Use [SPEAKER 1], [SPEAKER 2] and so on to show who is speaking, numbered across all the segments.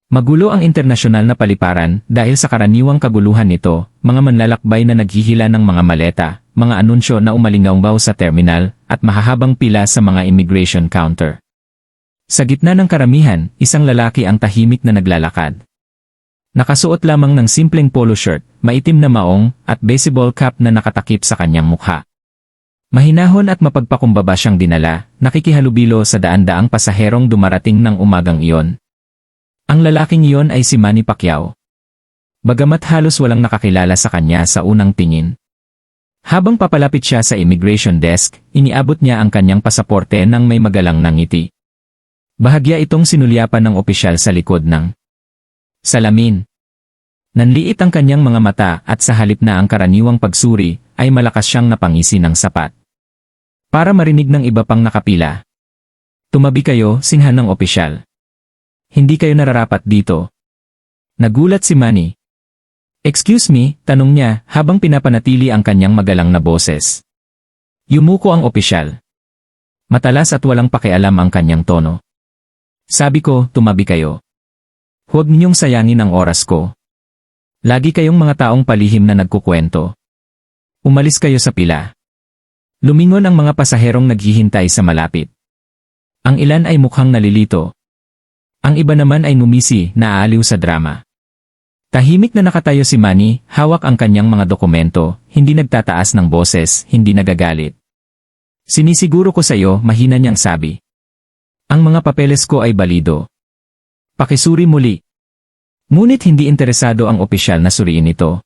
[SPEAKER 1] Magulo ang internasyonal na paliparan dahil sa karaniwang kaguluhan nito, mga manlalakbay na naghihila ng mga maleta, mga anunsyo na umalingaw sa terminal, at mahahabang pila sa mga immigration counter. Sa gitna ng karamihan, isang lalaki ang tahimik na naglalakad. Nakasuot lamang ng simpleng polo shirt, maitim na maong, at baseball cap na nakatakip sa kanyang mukha. Mahinahon at mapagpakumbaba siyang dinala, nakikihalubilo sa daan-daang pasaherong dumarating ng umagang iyon. Ang lalaking iyon ay si Manny Pacquiao. Bagamat halos walang nakakilala sa kanya sa unang tingin. Habang papalapit siya sa immigration desk, iniabot niya ang kanyang pasaporte ng may magalang na ngiti. Bahagya itong sinulyapan ng opisyal sa likod ng salamin. Nanliit ang kanyang mga mata at sa halip na ang karaniwang pagsuri, ay malakas siyang napangisi ng sapat. Para marinig ng iba pang nakapila. Tumabi kayo, sinhan ng opisyal. Hindi kayo nararapat dito. Nagulat si Manny. Excuse me, tanong niya habang pinapanatili ang kanyang magalang na boses. Yumuko ang opisyal. Matalas at walang pakialam ang kanyang tono. Sabi ko, tumabi kayo. Huwag ninyong sayangin ang oras ko. Lagi kayong mga taong palihim na nagkukwento. Umalis kayo sa pila. Lumingon ang mga pasaherong naghihintay sa malapit. Ang ilan ay mukhang nalilito. Ang iba naman ay ngumisi, naaaliw sa drama. Tahimik na nakatayo si Manny, hawak ang kanyang mga dokumento, hindi nagtataas ng boses, hindi nagagalit. Sinisiguro ko sa iyo, mahina niyang sabi. Ang mga papeles ko ay balido. Pakisuri muli. Ngunit hindi interesado ang opisyal na suriin ito.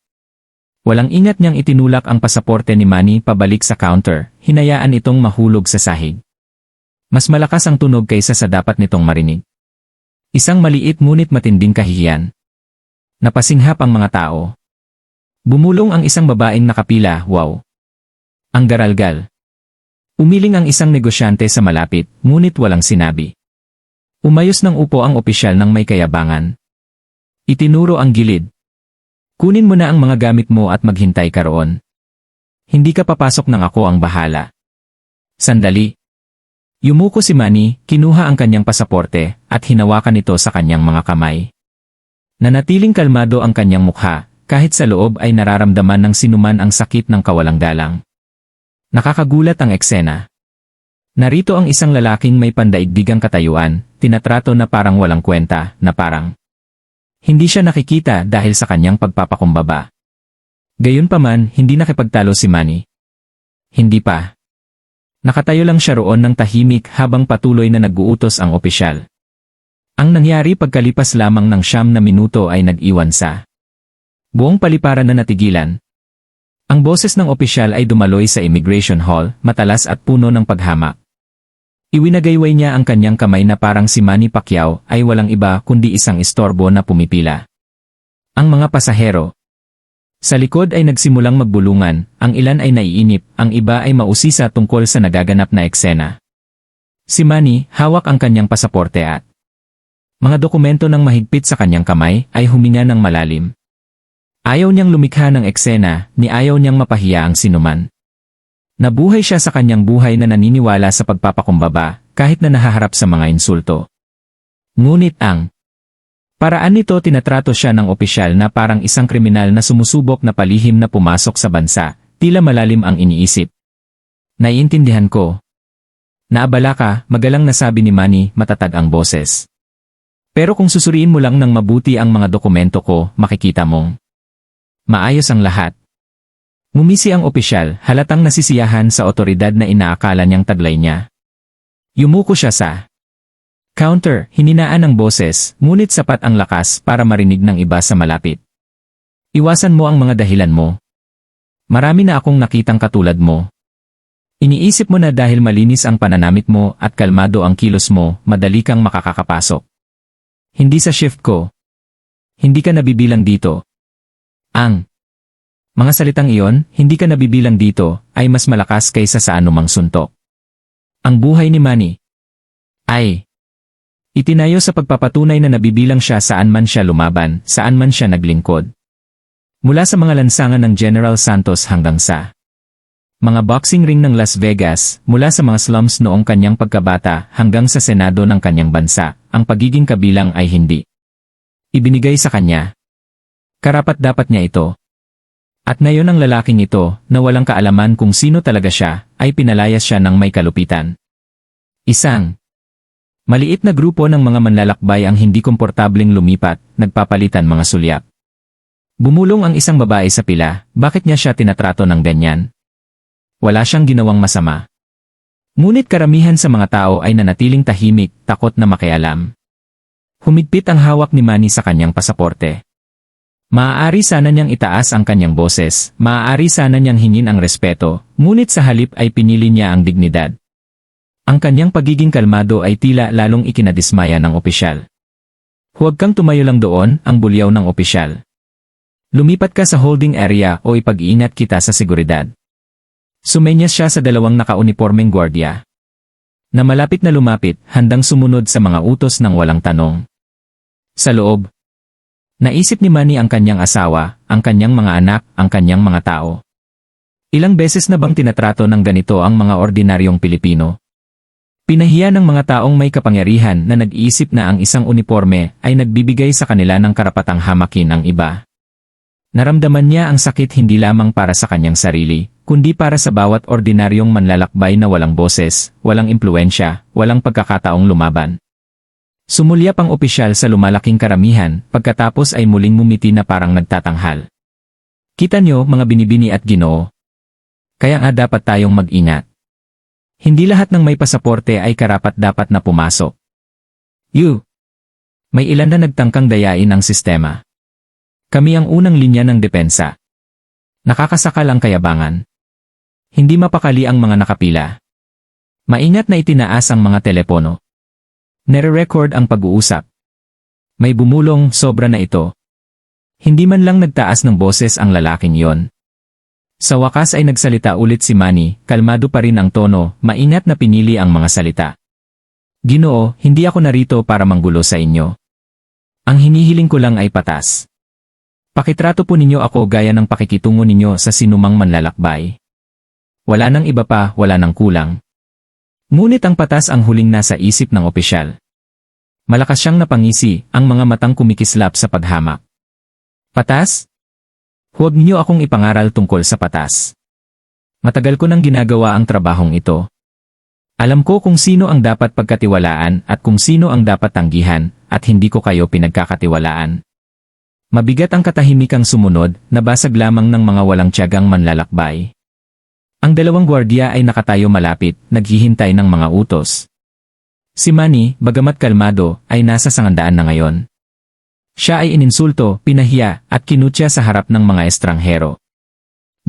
[SPEAKER 1] Walang ingat niyang itinulak ang pasaporte ni Manny pabalik sa counter, hinayaan itong mahulog sa sahig. Mas malakas ang tunog kaysa sa dapat nitong marinig. Isang maliit ngunit matinding kahihiyan. Napasinghap ang mga tao. Bumulong ang isang babaeng nakapila, wow. Ang garalgal. Umiling ang isang negosyante sa malapit, ngunit walang sinabi. Umayos ng upo ang opisyal ng may kayabangan. Itinuro ang gilid. Kunin mo na ang mga gamit mo at maghintay ka roon. Hindi ka papasok nang ako ang bahala. Sandali. Yumuko si Manny, kinuha ang kanyang pasaporte, at hinawakan ito sa kanyang mga kamay. Nanatiling kalmado ang kanyang mukha, kahit sa loob ay nararamdaman ng sinuman ang sakit ng kawalang galang. Nakakagulat ang eksena. Narito ang isang lalaking may pandaigdigang katayuan, tinatrato na parang walang kwenta, na parang hindi siya nakikita dahil sa kanyang pagpapakumbaba. Gayunpaman, hindi nakipagtalo si Manny. Hindi pa. Nakatayo lang siya roon ng tahimik habang patuloy na nag-uutos ang opisyal. Ang nangyari pagkalipas lamang ng 9 na minuto ay nag-iwan sa buong paliparan na natigilan. Ang boses ng opisyal ay dumaloy sa immigration hall, matalas at puno ng paghamak. Iwinagayway niya ang kanyang kamay na parang si Manny Pacquiao ay walang iba kundi isang istorbo na pumipila. Ang mga pasahero. Sa likod ay nagsimulang magbulungan, ang ilan ay naiinip, ang iba ay mausisa tungkol sa nagaganap na eksena. Si Manny, hawak ang kanyang pasaporte at mga dokumento ng mahigpit sa kanyang kamay, ay huminga ng malalim. Ayaw niyang lumikha ng eksena, ni ayaw niyang mapahiya ang sinuman. Nabuhay siya sa kanyang buhay na naniniwala sa pagpapakumbaba, kahit na nahaharap sa mga insulto. Ngunit ang paraan nito tinatrato siya ng opisyal na parang isang kriminal na sumusubok na palihim na pumasok sa bansa, tila malalim ang iniisip. Naiintindihan ko. Naabala ka, magalang nasabi ni Manny, matatag ang boses. Pero kung susuriin mo lang ng mabuti ang mga dokumento ko, makikita mong maayos ang lahat. Ngumisi ang opisyal, halatang nasisiyahan sa otoridad na inaakala niyang taglay niya. Yumuko siya sa counter, hininaan ang boses, ngunit sapat ang lakas para marinig ng iba sa malapit. Iwasan mo ang mga dahilan mo. Marami na akong nakitang katulad mo. Iniisip mo na dahil malinis ang pananamit mo at kalmado ang kilos mo, madali kang makakapasok. Hindi sa shift ko. Hindi ka nabibilang dito. Ang mga salitang iyon, hindi ka nabibilang dito, ay mas malakas kaysa sa anumang suntok. Ang buhay ni Manny ay itinayo sa pagpapatunay na nabibilang siya saan man siya lumaban, saan man siya naglingkod. Mula sa mga lansangan ng General Santos hanggang sa mga boxing ring ng Las Vegas, mula sa mga slums noong kanyang pagkabata hanggang sa Senado ng kanyang bansa, ang pagiging kabilang ay hindi Ibinigay sa kanya. Karapat-dapat niya ito. At ngayon ang lalaking ito, na walang kaalaman kung sino talaga siya, ay pinalayas siya ng may kalupitan. Isang maliit na grupo ng mga manlalakbay ang hindi komportableng lumipat, nagpapalitan mga sulyap. Bumulong ang isang babae sa pila, bakit niya siya tinatrato ng ganyan? Wala siyang ginawang masama. Ngunit karamihan sa mga tao ay nanatiling tahimik, takot na makialam. Humigpit ang hawak ni Manny sa kanyang pasaporte. Maaari sana niyang itaas ang kanyang boses, maaari sana niyang hingin ang respeto, ngunit sa halip ay pinili niya ang dignidad. Ang kanyang pagiging kalmado ay tila lalong ikinadismaya ng opisyal. Huwag kang tumayo lang doon, ang bulyaw ng opisyal. Lumipat ka sa holding area o ipag-iingat kita sa seguridad. Sumenyas siya sa dalawang nakaunipormeng gwardiya. Na malapit na lumapit, handang sumunod sa mga utos ng walang tanong. Sa loob, naisip ni Manny ang kanyang asawa, ang kanyang mga anak, ang kanyang mga tao. Ilang beses na bang tinatrato ng ganito ang mga ordinaryong Pilipino? Pinahiya ng mga taong may kapangyarihan na nag-iisip na ang isang uniforme ay nagbibigay sa kanila ng karapatang hamakin ang iba. Naramdaman niya ang sakit hindi lamang para sa kanyang sarili, kundi para sa bawat ordinaryong manlalakbay na walang boses, walang impluensya, walang pagkakataong lumaban. Sumulyap ang opisyal sa lumalaking karamihan, pagkatapos ay muling mumiti na parang nagtatanghal. Kita nyo mga binibini at Ginoo. Kaya nga dapat tayong mag-ingat. Hindi lahat ng may pasaporte ay karapat-dapat na pumasok. May ilan na nagtangkang dayain ang sistema. Kami ang unang linya ng depensa. Nakakasakal ang kayabangan. Hindi mapakali ang mga nakapila. Maingat na itinaas ang mga telepono. Nire-record ang pag-uusap. May bumulong, sobra na ito. Hindi man lang nagtaas ng boses ang lalaking yon. Sa wakas ay nagsalita ulit si Manny, kalmado pa rin ang tono, maingat na pinili ang mga salita. Ginoo, hindi ako narito para manggulo sa inyo. Ang hinihiling ko lang ay patas. Pakitrato po ninyo ako gaya ng pakikitungo ninyo sa sinumang manlalakbay. Wala nang iba pa, wala nang kulang. Ngunit ang patas ang huling nasa isip ng opisyal. Malakas siyang napangisi, ang mga matang kumikislap sa paghamak. Patas? Huwag niyo akong ipangaral tungkol sa patas. Matagal ko nang ginagawa ang trabahong ito. Alam ko kung sino ang dapat pagkatiwalaan at kung sino ang dapat tanggihan, at hindi ko kayo pinagkakatiwalaan. Mabigat ang katahimikang sumunod, nabasag lamang ng mga walang tiyagang manlalakbay. Ang dalawang gwardiya ay nakatayo malapit, naghihintay ng mga utos. Si Manny, bagamat kalmado, ay nasa sangandaan na ngayon. Siya ay ininsulto, pinahiya, at kinutya sa harap ng mga estranghero.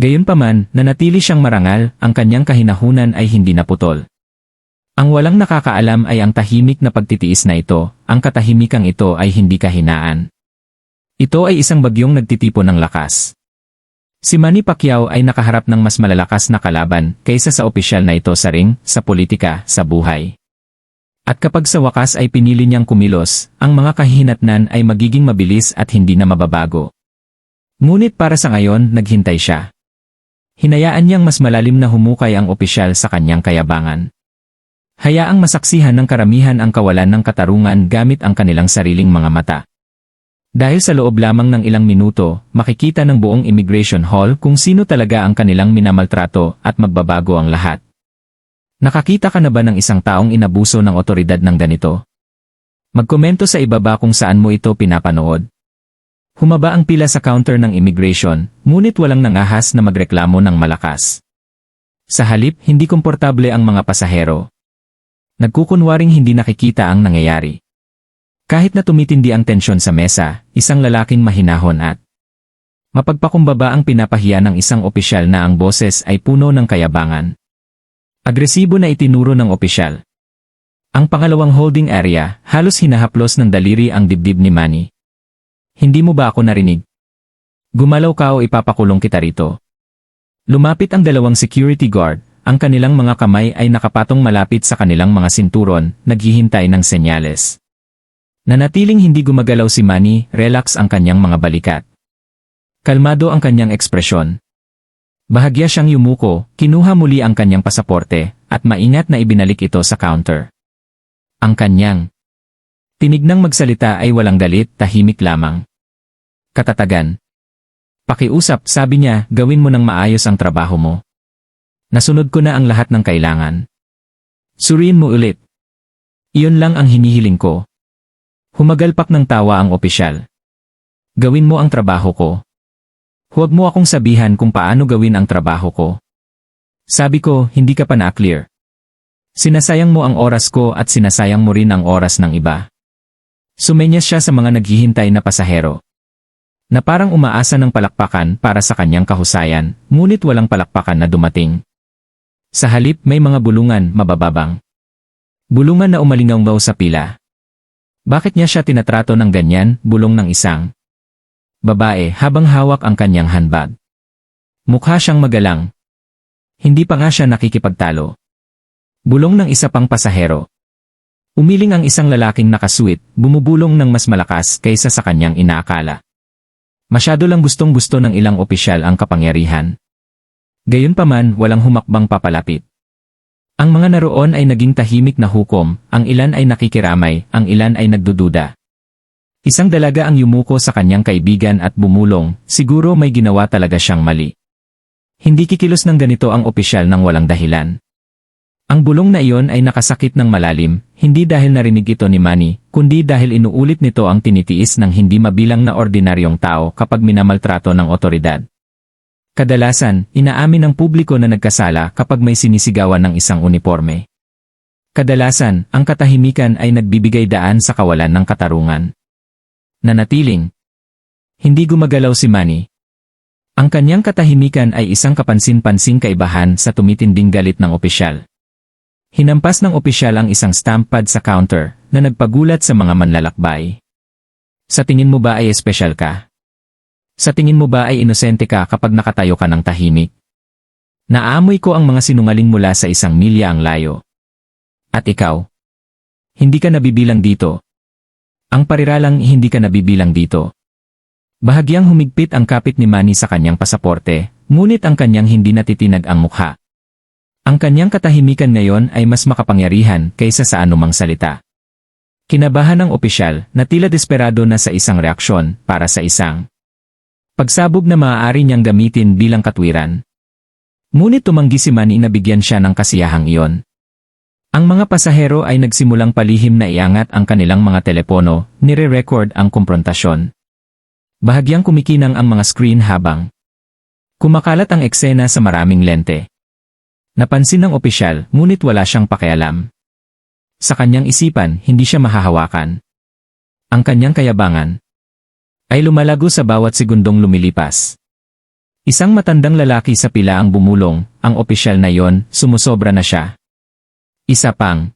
[SPEAKER 1] Gayunpaman, nanatili siyang marangal, ang kanyang kahinahunan ay hindi naputol. Ang walang nakakaalam ay ang tahimik na pagtitiis na ito, ang katahimikang ito ay hindi kahinaan. Ito ay isang bagyong nagtitipon ng lakas. Si Manny Pacquiao ay nakaharap ng mas malalakas na kalaban kaysa sa opisyal na ito sa ring, sa politika, sa buhay. At kapag sa wakas ay pinili niyang kumilos, ang mga kahihinatnan ay magiging mabilis at hindi na mababago. Ngunit para sa ngayon, naghintay siya. Hinayaan niyang mas malalim na humukay ang opisyal sa kanyang kayabangan. Hayaang masaksihan ng karamihan ang kawalan ng katarungan gamit ang kanilang sariling mga mata. Dahil sa loob lamang ng ilang minuto, makikita ng buong immigration hall kung sino talaga ang kanilang minamaltrato at magbabago ang lahat. Nakakita ka na ba ng isang taong inabuso ng otoridad ng ganito? Magkomento sa ibaba kung saan mo ito pinapanood. Humaba ang pila sa counter ng immigration, ngunit walang nangahas na magreklamo ng malakas. Sa halip, hindi komportable ang mga pasahero. Nagkukunwaring hindi nakikita ang nangyayari. Kahit na tumitindi ang tensyon sa mesa, isang lalaking mahinahon at mapagpakumbaba ang pinapahiya ng isang opisyal na ang boses ay puno ng kayabangan. Agresibo na itinuro ng opisyal. Ang pangalawang holding area, halos hinahaplos ng daliri ang dibdib ni Manny. Hindi mo ba ako narinig? Gumalaw ka o ipapakulong kita rito. Lumapit ang dalawang security guard, ang kanilang mga kamay ay nakapatong malapit sa kanilang mga sinturon, naghihintay ng senyales. Nanatiling hindi gumagalaw si Manny, relax ang kanyang mga balikat. Kalmado ang kanyang ekspresyon. Bahagya siyang yumuko, kinuha muli ang kanyang pasaporte, at maingat na ibinalik ito sa counter. Ang kanyang Tinignang magsalita ay walang galit, tahimik lamang. Katatagan. Pakiusap, sabi niya, gawin mo ng maayos ang trabaho mo. Nasunod ko na ang lahat ng kailangan. Suriin mo ulit. Iyon lang ang hinihiling ko. Humagalpak ng tawa ang opisyal. Gawin mo ang trabaho ko. Huwag mo akong sabihan kung paano gawin ang trabaho ko. Sabi ko, hindi ka pa na-clear. Sinasayang mo ang oras ko at sinasayang mo rin ang oras ng iba. Sumenyas siya sa mga naghihintay na pasahero. Na parang umaasa ng palakpakan para sa kanyang kahusayan, ngunit walang palakpakan na dumating. Sa halip may mga bulungan, mabababang. Bulungan na umalingaw sa pila. Bakit niya siya tinatrato ng ganyan, bulong ng isang babae habang hawak ang kanyang handbag. Mukha siyang magalang. Hindi pa nga siya nakikipagtalo. Bulong ng isa pang pasahero. Umiling ang isang lalaking nakasuit, bumubulong ng mas malakas kaysa sa kanyang inaakala. Masyado lang gustong-gusto ng ilang opisyal ang kapangyarihan. Gayunpaman, walang humakbang papalapit. Ang mga naroon ay naging tahimik na hukom, ang ilan ay nakikiramay, ang ilan ay nagdududa. Isang dalaga ang yumuko sa kanyang kaibigan at bumulong, siguro may ginawa talaga siyang mali. Hindi kikilos ng ganito ang opisyal ng walang dahilan. Ang bulong na iyon ay nakasakit ng malalim, hindi dahil narinig ito ni Manny, kundi dahil inuulit nito ang tinitiis ng hindi mabilang na ordinaryong tao kapag minamaltrato ng otoridad. Kadalasan, inaamin ng publiko na nagkasala kapag may sinisigawan ng isang uniforme. Kadalasan, ang katahimikan ay nagbibigay daan sa kawalan ng katarungan. Nanatiling. Hindi gumagalaw si Manny. Ang kanyang katahimikan ay isang kapansin-pansing kaibahan sa tumitinding galit ng opisyal. Hinampas ng opisyal ang isang stamp pad sa counter na nagpagulat sa mga manlalakbay. Sa tingin mo ba ay espesyal ka? Sa tingin mo ba ay inosente ka kapag nakatayo ka ng tahimik? Naaamoy ko ang mga sinungaling mula sa 1 milya ang layo. At ikaw? Hindi ka nabibilang dito. Ang pariralang hindi ka nabibilang dito. Bahagyang humigpit ang kapit ni Manny sa kanyang pasaporte, ngunit ang kanyang hindi natitinag ang mukha. Ang kanyang katahimikan ngayon ay mas makapangyarihan kaysa sa anumang salita. Kinabahan ng opisyal na tila desperado na sa isang reaksyon para sa isang pagsabog na maaari niyang gamitin bilang katwiran. Ngunit tumanggi si Manny na bigyan siya ng kasiyahang iyon. Ang mga pasahero ay nagsimulang palihim na iangat ang kanilang mga telepono, nire-record ang komprontasyon. Bahagyang kumikinang ang mga screen habang kumakalat ang eksena sa maraming lente. Napansin ng opisyal, ngunit wala siyang pakialam. Sa kanyang isipan, hindi siya mahahawakan. Ang kanyang kayabangan ay lumalago sa bawat segundong lumilipas. Isang matandang lalaki sa pila ang bumulong, ang opisyal na yon, sumusobra na siya. Isa pang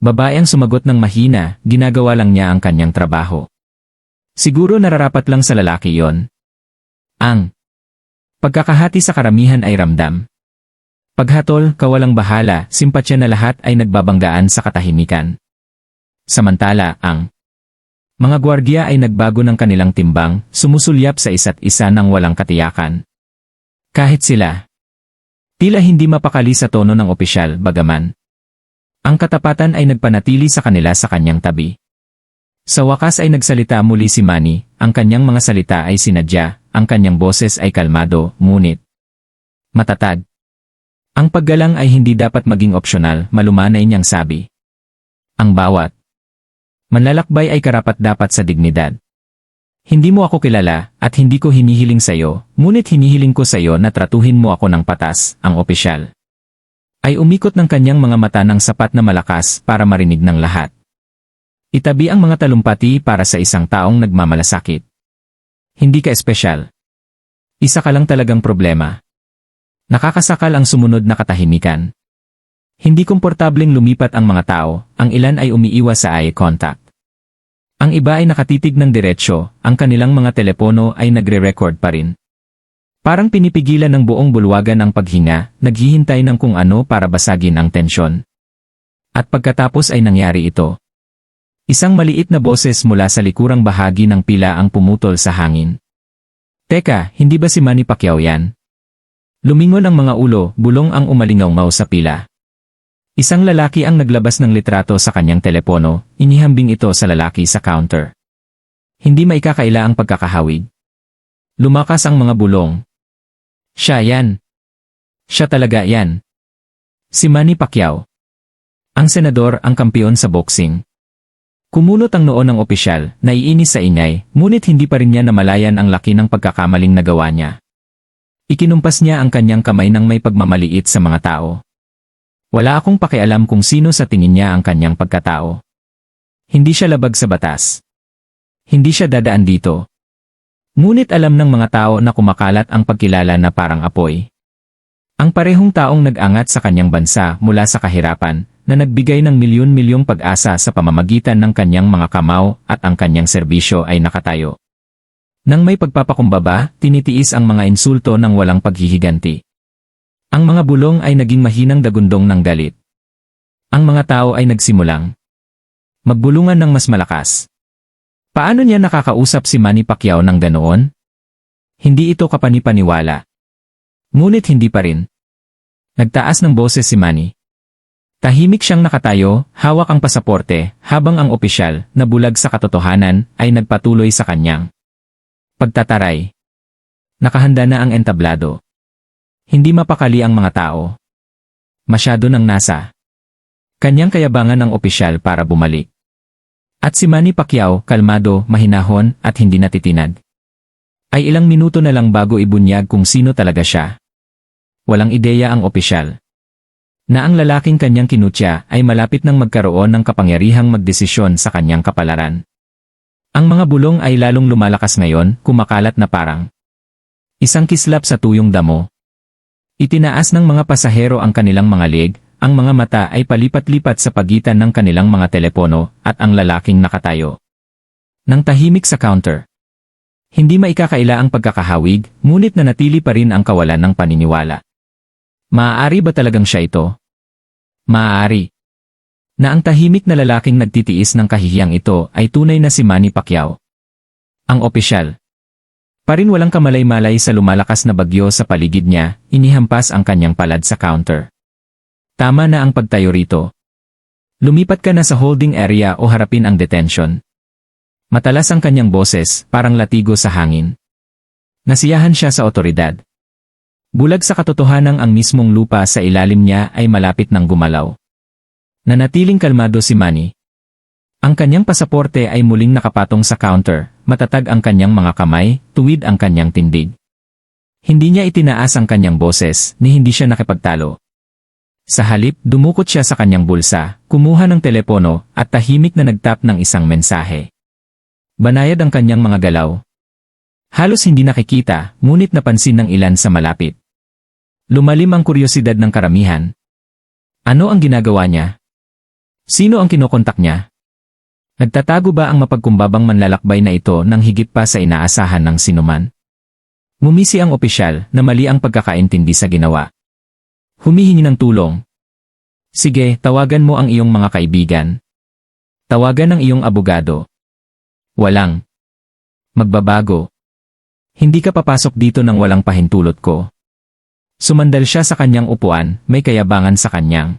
[SPEAKER 1] babae ang sumagot ng mahina, ginagawa lang niya ang kanyang trabaho. Siguro nararapat lang sa lalaki yon. Ang pagkakahati sa karamihan ay ramdam. Paghatol, kawalang bahala, simpatsya na lahat ay nagbabanggaan sa katahimikan. Samantala, ang mga gwardiya ay nagbago ng kanilang timbang, sumusulyap sa isa't isa ng walang katiyakan. Kahit sila, tila hindi mapakali sa tono ng opisyal, bagaman ang katapatan ay nagpanatili sa kanila sa kanyang tabi. Sa wakas ay nagsalita muli si Manny, ang kanyang mga salita ay sinadya, ang kanyang boses ay kalmado, ngunit matatag. Ang paggalang ay hindi dapat maging opsyonal, malumanay niyang sabi. Ang bawat manlalakbay ay karapat-dapat sa dignidad. Hindi mo ako kilala, at hindi ko hinihiling sayo, ngunit hinihiling ko sayo na tratuhin mo ako ng patas, ang opisyal ay umikot ng kanyang mga mata ng sapat na malakas para marinig ng lahat. Itabi ang mga talumpati para sa isang taong nagmamalasakit. Hindi ka espesyal. Isa ka lang talagang problema. Nakakasakal ang sumunod na katahimikan. Hindi komportableng lumipat ang mga tao, ang ilan ay umiiwas sa eye contact. Ang iba ay nakatitig ng diretsyo, ang kanilang mga telepono ay nagre-record pa rin. Parang pinipigilan ng buong bulwagan ang paghinga, naghihintay ng kung ano para basagin ang tensyon. At pagkatapos ay nangyari ito. Isang maliit na boses mula sa likurang bahagi ng pila ang pumutol sa hangin. Teka, hindi ba si Manny Pacquiao yan? Lumingon ang mga ulo, bulong ang umalingaw sa pila. Isang lalaki ang naglabas ng litrato sa kanyang telepono, inihambing ito sa lalaki sa counter. Hindi maikakaila ang pagkakahawig. Lumakas ang mga bulong. Siya yan. Siya talaga yan. Si Manny Pacquiao. Ang senador, ang kampiyon sa boxing. Kumulot ang noo ng opisyal, naiinis sa ingay, ngunit hindi pa rin niya namalayan ang laki ng pagkakamaling nagawa niya. Ikinumpas niya ang kanyang kamay ng may pagmamaliit sa mga tao. Wala akong pakialam kung sino sa tingin niya ang kanyang pagkatao. Hindi siya labag sa batas. Hindi siya dadaan dito. Ngunit alam ng mga tao na kumakalat ang pagkilala na parang apoy. Ang parehong taong nag-angat sa kanyang bansa mula sa kahirapan, na nagbigay ng milyon-milyong pag-asa sa pamamagitan ng kanyang mga kamao at ang kanyang serbisyo ay nakatayo. Nang may pagpapakumbaba, tinitiis ang mga insulto ng walang paghihiganti. Ang mga bulong ay naging mahinang dagundong ng galit. Ang mga tao ay nagsimulang magbulungan ng mas malakas. Paano niya nakakausap si Manny Pacquiao ng ganoon? Hindi ito kapanipaniwala. Ngunit hindi pa rin. Nagtaas ng boses si Manny. Tahimik siyang nakatayo, hawak ang pasaporte, habang ang opisyal, na bulag sa katotohanan, ay nagpatuloy sa kanyang pagtataray. Nakahanda na ang entablado. Hindi mapakali ang mga tao. Masyado nang nasa kanyang kayabangan ng opisyal para bumalik. At si Manny Pacquiao, kalmado, mahinahon, at hindi natitinag. Ay ilang minuto na lang bago ibunyag kung sino talaga siya. Walang ideya ang opisyal. Na ang lalaking kanyang kinutya ay malapit nang magkaroon ng kapangyarihang magdesisyon sa kanyang kapalaran. Ang mga bulong ay lalong lumalakas ngayon, kumakalat na parang isang kislap sa tuyong damo. Itinaas ng mga pasahero ang kanilang mga leeg, ang mga mata ay palipat-lipat sa pagitan ng kanilang mga telepono at ang lalaking nakatayo. Nang tahimik sa counter. Hindi maikakaila ang pagkakahawig, ngunit nanatili pa rin ang kawalan ng paniniwala. Maaari ba talagang siya ito? Maaari. Na ang tahimik na lalaking nagtitiis ng kahihiyang ito ay tunay na si Manny Pacquiao. Ang opisyal. Parin walang kamalay-malay sa lumalakas na bagyo sa paligid niya, inihampas ang kanyang palad sa counter. Tama na ang pagtayo rito. Lumipat ka na sa holding area o harapin ang detention. Matalas ang kanyang boses, parang latigo sa hangin. Nasiyahan siya sa otoridad. Bulag sa katotohanang ang mismong lupa sa ilalim niya ay malapit ng gumalaw. Nanatiling kalmado si Manny. Ang kanyang pasaporte ay muling nakapatong sa counter, matatag ang kanyang mga kamay, tuwid ang kanyang tindig. Hindi niya itinaas ang kanyang boses, ni hindi siya nakipagtalo. Sa halip, dumukot siya sa kanyang bulsa, kumuha ng telepono, at tahimik na nagtap ng isang mensahe. Banayad ang kanyang mga galaw. Halos hindi nakikita, ngunit napansin ng ilan sa malapit. Lumalim ang kuryosidad ng karamihan. Ano ang ginagawa niya? Sino ang kinokontak niya? Nagtatago ba ang mapagkumbabang manlalakbay na ito nang higit pa sa inaasahan ng sinuman? Ngumisi ang opisyal na mali ang pagkakaintindi sa ginawa. Humihingi ng tulong. Sige, tawagan mo ang iyong mga kaibigan. Tawagan ang iyong abogado. Walang magbabago. Hindi ka papasok dito nang walang pahintulot ko. Sumandal siya sa kanyang upuan, may kayabangan sa kanyang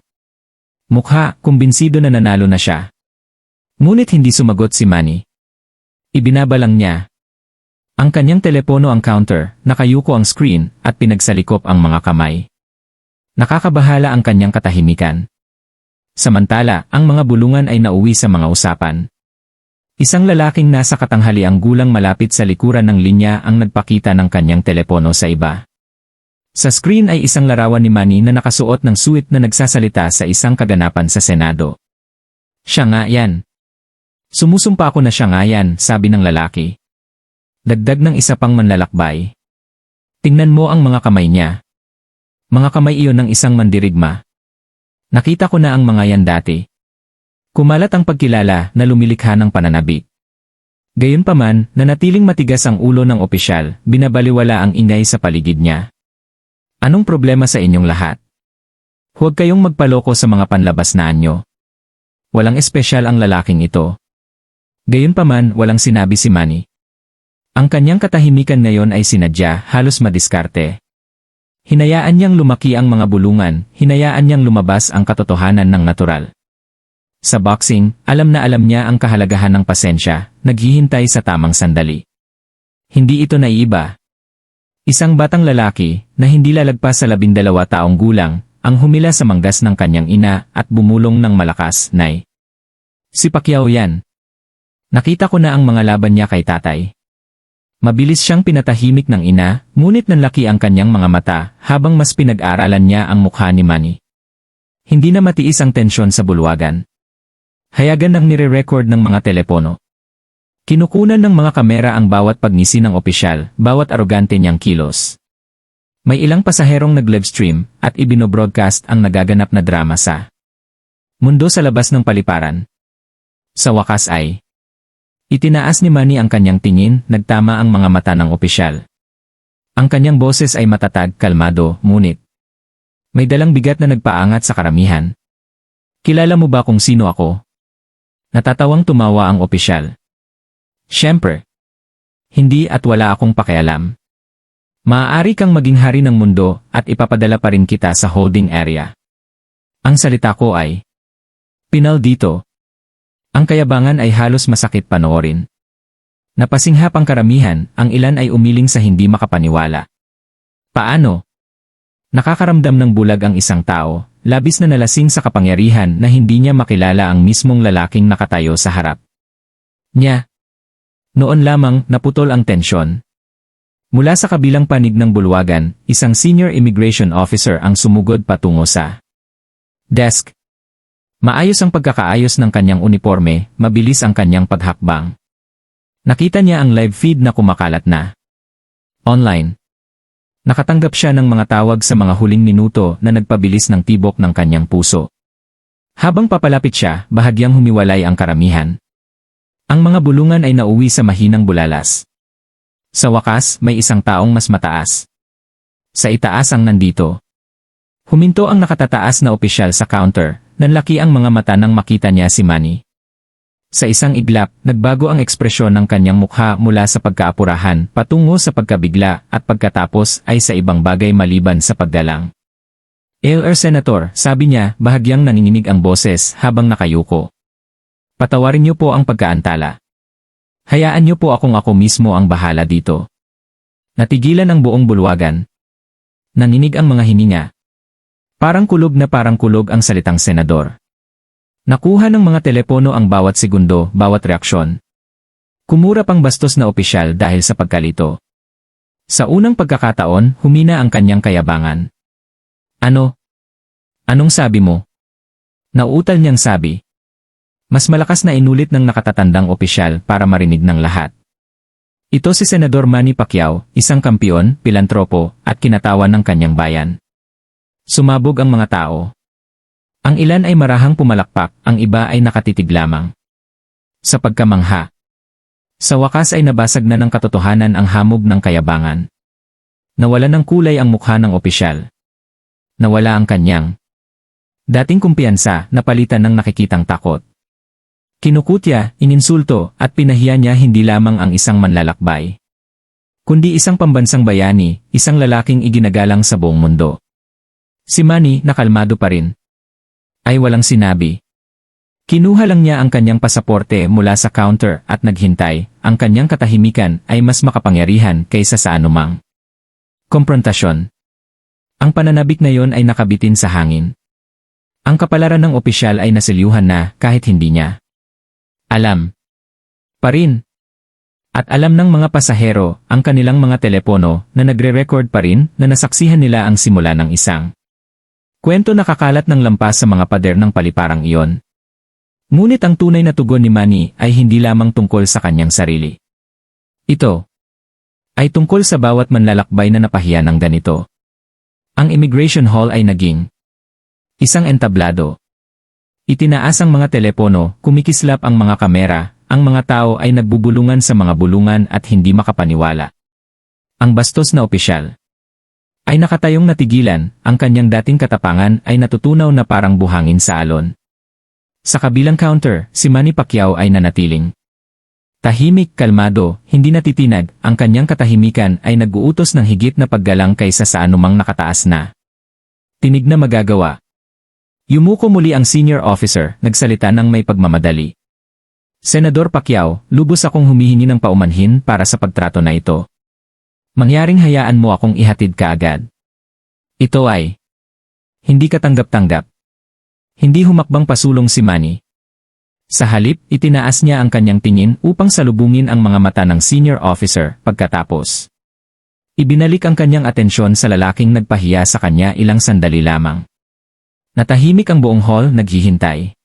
[SPEAKER 1] mukha, kumbinsido na nanalo na siya. Ngunit hindi sumagot si Manny. Ibinabalang niya. Ang kanyang telepono ang counter, nakayuko ang screen, at pinagsalikop ang mga kamay. Nakakabahala ang kanyang katahimikan. Samantala, ang mga bulungan ay nauwi sa mga usapan. Isang lalaking nasa katanghaliang gulang malapit sa likuran ng linya ang nagpakita ng kanyang telepono sa iba. Sa screen ay isang larawan ni Manny na nakasuot ng suit na nagsasalita sa isang kaganapan sa Senado. Siya nga yan. Sumusumpa ko na siya nga yan, sabi ng lalaki. Dagdag ng isa pang manlalakbay. Tingnan mo ang mga kamay niya. Mga kamay iyon ng isang mandirigma. Nakita ko na ang mga yan dati. Kumalat ang pagkilala na lumilikha ng pananabik. Gayunpaman, nanatiling matigas ang ulo ng opisyal, binabaliwala ang ingay sa paligid niya. Anong problema sa inyong lahat? Huwag kayong magpaloko sa mga panlabas na anyo. Walang espesyal ang lalaking ito. Gayunpaman, walang sinabi si Manny. Ang kanyang katahimikan ngayon ay sinadya, halos madiskarte. Hinayaan niyang lumaki ang mga bulungan, hinayaan niyang lumabas ang katotohanan ng natural. Sa boxing, alam na alam niya ang kahalagahan ng pasensya, naghihintay sa tamang sandali. Hindi ito naiiba. Isang batang lalaki, na hindi lalagpas sa 12 taong gulang, ang humila sa manggas ng kanyang ina at bumulong ng malakas, "Nay." Si Pacquiao yan. Nakita ko na ang mga laban niya kay tatay. Mabilis siyang pinatahimik ng ina, ngunit nanlaki ang kanyang mga mata habang mas pinag-aralan niya ang mukha ni Manny. Hindi na matiis ang tensyon sa bulwagan. Hayagan ang nire-record ng mga telepono. Kinukunan ng mga kamera ang bawat pagngisi ng opisyal, bawat arogante niyang kilos. May ilang pasaherong nag-livestream at ibinobroadcast ang nagaganap na drama sa mundo sa labas ng paliparan. Sa wakas ay itinaas ni Manny ang kanyang tingin, nagtama ang mga mata ng opisyal. Ang kanyang boses ay matatag, kalmado, ngunit may dalang bigat na nagpaangat sa karamihan. "Kilala mo ba kung sino ako?" Natatawang tumawa ang opisyal. "Siyempre. Hindi at wala akong pakialam. Maaari kang maging hari ng mundo at ipapadala pa rin kita sa holding area. Ang salita ko ay pinal dito." Ang kayabangan ay halos masakit panoorin. Napasinghap ang karamihan, ang ilan ay umiling sa hindi makapaniwala. Paano? Nakakaramdam ng bulag ang isang tao, labis na nalasing sa kapangyarihan na hindi niya makilala ang mismong lalaking nakatayo sa harap niya. Noon lamang naputol ang tensyon. Mula sa kabilang panig ng bulwagan, isang senior immigration officer ang sumugod patungo sa desk. Maayos ang pagkakaayos ng kanyang uniforme, mabilis ang kanyang paghakbang. Nakita niya ang live feed na kumakalat na online. Nakatanggap siya ng mga tawag sa mga huling minuto na nagpabilis ng tibok ng kanyang puso. Habang papalapit siya, bahagyang humiwalay ang karamihan. Ang mga bulungan ay nauwi sa mahinang bulalas. Sa wakas, may isang taong mas mataas. Sa itaas ang nandito. Huminto ang nakatataas na opisyal sa counter. Nanlaki ang mga mata nang makita niya si Manny. Sa isang iglap, nagbago ang ekspresyon ng kanyang mukha mula sa pagkaapurahan patungo sa pagkabigla at pagkatapos ay sa ibang bagay maliban sa pagdalang. Senator, sabi niya, bahagyang nanginginig ang boses habang nakayuko. Patawarin niyo po ang pagkaantala. Hayaan niyo po ako mismo ang bahala dito. Natigilan ang buong bulwagan. Nanginig ang mga hininga. Parang kulog ang salitang senador. Nakuha ng mga telepono ang bawat segundo, bawat reaksyon. Kumura pang bastos na opisyal dahil sa pagkalito. Sa unang pagkakataon, humina ang kanyang kayabangan. "Ano? Anong sabi mo?" Nauutal niyang sabi. Mas malakas na inulit ng nakatatandang opisyal para marinig ng lahat. Ito si Senador Manny Pacquiao, isang kampiyon, pilantropo, at kinatawan ng kanyang bayan. Sumabog ang mga tao. Ang ilan ay marahang pumalakpak, ang iba ay nakatitig lamang. Sa pagkamangha. Sa wakas ay nabasag na ng katotohanan ang hamog ng kayabangan. Nawala ng kulay ang mukha ng opisyal. Nawala ang kanyang dating kumpiyansa, napalitan ng nakikitang takot. Kinukutya, ininsulto, at pinahiya niya hindi lamang ang isang manlalakbay, kundi isang pambansang bayani, isang lalaking iginagalang sa buong mundo. Si Manny, nakalmado pa rin, ay walang sinabi. Kinuha lang niya ang kanyang pasaporte mula sa counter at naghintay. Ang kanyang katahimikan ay mas makapangyarihan kaysa sa anumang komprontasyon. Ang pananabik na yon ay nakabitin sa hangin. Ang kapalaran ng opisyal ay nasilyuhan na kahit hindi niya alam pa rin. At alam ng mga pasahero ang kanilang mga telepono na nagre-record pa rin na nasaksihan nila ang simula ng isang kwento nakakalat ng lampas sa mga pader ng paliparang iyon. Ngunit ang tunay na tugon ni Manny ay hindi lamang tungkol sa kanyang sarili. Ito ay tungkol sa bawat manlalakbay na napahiya ng ganito. Ang Immigration Hall ay naging isang entablado. Itinaas ang mga telepono, kumikislap ang mga kamera, ang mga tao ay nagbubulungan sa mga bulungan at hindi makapaniwala. Ang bastos na opisyal ay nakatayong natigilan, ang kanyang dating katapangan ay natutunaw na parang buhangin sa alon. Sa kabilang counter, si Manny Pacquiao ay nanatiling Tahimik, kalmado, hindi natitinag, ang kanyang katahimikan ay nag-uutos ng higit na paggalang kaysa sa anumang nakataas na tinig na magagawa. Yumuko muli ang senior officer, nagsalita ng may pagmamadali. Senador Pacquiao, lubos akong humihingi ng paumanhin para sa pagtrato na ito. Mangyaring hayaan mo akong ihatid ka agad. Ito ay hindi katanggap-tanggap. Hindi humakbang pasulong si Manny. Sa halip, itinaas niya ang kanyang tingin upang salubungin ang mga mata ng senior officer pagkatapos. Ibinalik ang kanyang atensyon sa lalaking nagpahiya sa kanya ilang sandali lamang. Natahimik ang buong hall, naghihintay.